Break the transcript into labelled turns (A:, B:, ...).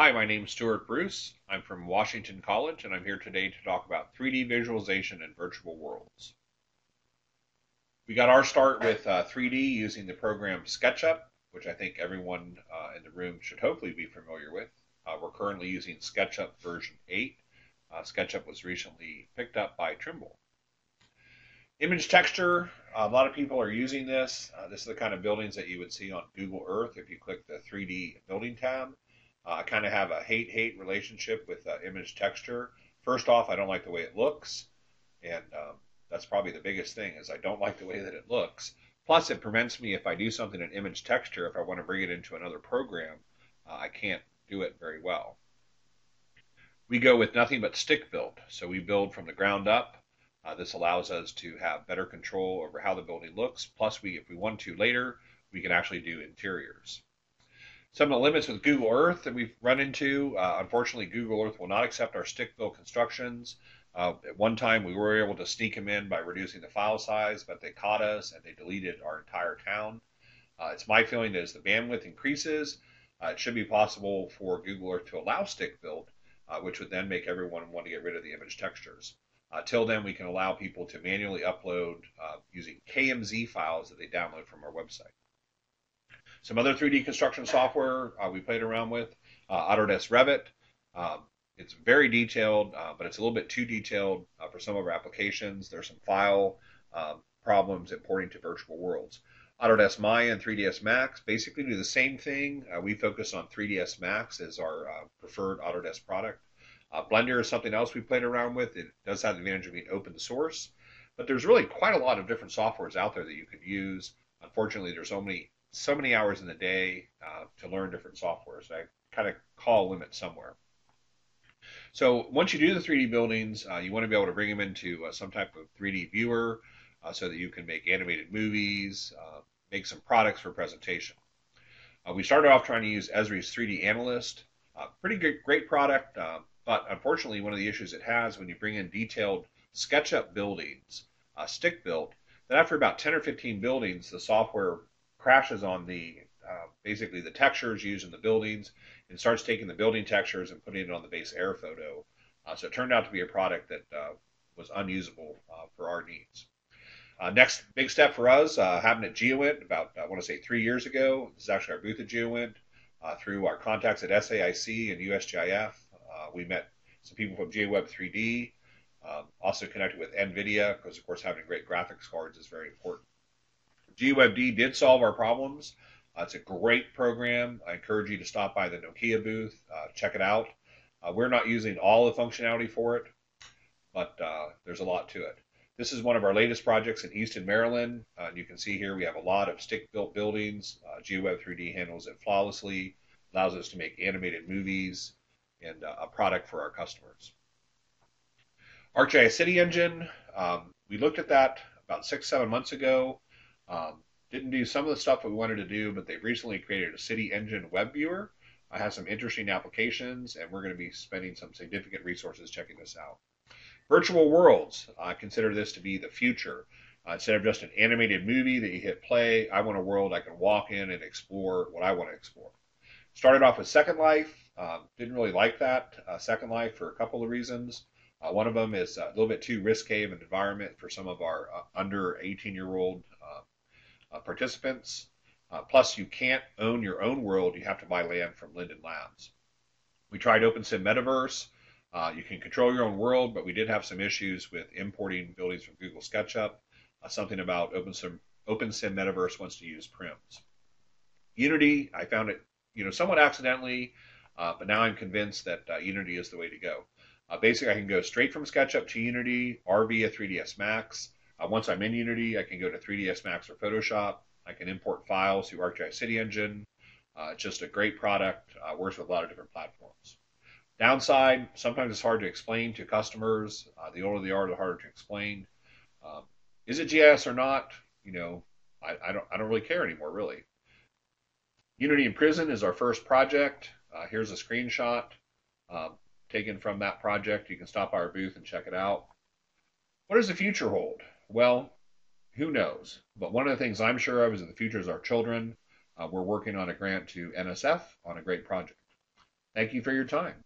A: Hi, my name's Stuart Bruce. I'm from Washington College, and I'm here today to talk about 3D visualization and virtual worlds. We got our start with 3D using the program SketchUp, which I think everyone in the room should hopefully be familiar with. We're currently using SketchUp version 8. SketchUp was recently picked up by Trimble. Image texture, a lot of people are using this. This is the kind of buildings that you would see on Google Earth if you click the 3D building tab. I kind of have a hate-hate relationship with image texture. First off, I don't like the way it looks, and that's probably the biggest thing is I don't like the way that it looks. Plus, it prevents me if I do something in image texture, if I want to bring it into another program, I can't do it very well. We go with nothing but stick build, so we build from the ground up. This allows us to have better control over how the building looks. Plus, if we want to later, we can actually do interiors. Some of the limits with Google Earth that we've run into, unfortunately, Google Earth will not accept our stick-built constructions. At one time, we were able to sneak them in by reducing the file size, but they caught us and they deleted our entire town. It's my feeling that as the bandwidth increases, it should be possible for Google Earth to allow stick-built, which would then make everyone want to get rid of the image textures. Till then, we can allow people to manually upload using KMZ files that they download from our website. Some other 3D construction software we played around with, Autodesk Revit. It's very detailed, but it's a little bit too detailed for some of our applications. There's some file problems importing to virtual worlds. Autodesk Maya and 3ds Max basically do the same thing. We focus on 3ds Max as our preferred Autodesk product. Blender is something else we played around with. It does have the advantage of being open source, but there's really quite a lot of different softwares out there that you could use. Unfortunately, there's so many hours in the day to learn different software. So I kind of call a limit somewhere. So once you do the 3D buildings, you want to be able to bring them into some type of 3D viewer so that you can make animated movies, make some products for presentation. We started off trying to use ESRI's 3D Analyst. Pretty good, great product, but unfortunately one of the issues it has when you bring in detailed SketchUp buildings, stick built, that after about 10 or 15 buildings, the software crashes on the basically the textures used in the buildings and starts taking the building textures and putting it on the base air photo. So it turned out to be a product that was unusable for our needs. Next big step for us happened at GeoInt about, I want to say 3 years ago. This is actually our booth at GeoInt. Through our contacts at SAIC and USGIF, we met some people from GeoWeb 3D, also connected with NVIDIA, because of course having great graphics cards is very important. GWebD did solve our problems. It's a great program. I encourage you to stop by the Nokia booth, check it out. We're not using all the functionality for it, but there's a lot to it. This is one of our latest projects in Easton, Maryland. You can see here we have a lot of stick-built buildings. GeoWeb 3D handles it flawlessly, allows us to make animated movies, and a product for our customers. ArcGIS CityEngine, we looked at that about 6-7 months ago. Didn't do some of the stuff that we wanted to do, but they've recently created a CityEngine web viewer. I have some interesting applications, and we're going to be spending some significant resources checking this out. Virtual worlds, I consider this to be the future. Instead of just an animated movie that you hit play, I want a world I can walk in and explore what I want to explore. Started off with Second Life. Didn't really like that Second Life for a couple of reasons. One of them is a little bit too risque of an environment for some of our under 18-year-old participants. Plus, you can't own your own world. You have to buy land from Linden Labs. We tried OpenSim Metaverse. You can control your own world, but we did have some issues with importing buildings from Google SketchUp. Something about OpenSim Metaverse wants to use prims. Unity, I found it, somewhat accidentally, but now I'm convinced that Unity is the way to go. Basically, I can go straight from SketchUp to Unity or via 3ds Max. Once I'm in Unity, I can go to 3ds Max or Photoshop. I can import files through ArcGIS CityEngine. It's just a great product. Works with a lot of different platforms. Downside, sometimes it's hard to explain to customers. The older they are, the harder to explain. Is it GIS or not? I don't really care anymore, really. Unity in Prison is our first project. Here's a screenshot taken from that project. You can stop by our booth and check it out. What does the future hold? Well, who knows? But one of the things I'm sure of is that the future is our children. We're working on a grant to NSF on a great project. Thank you for your time.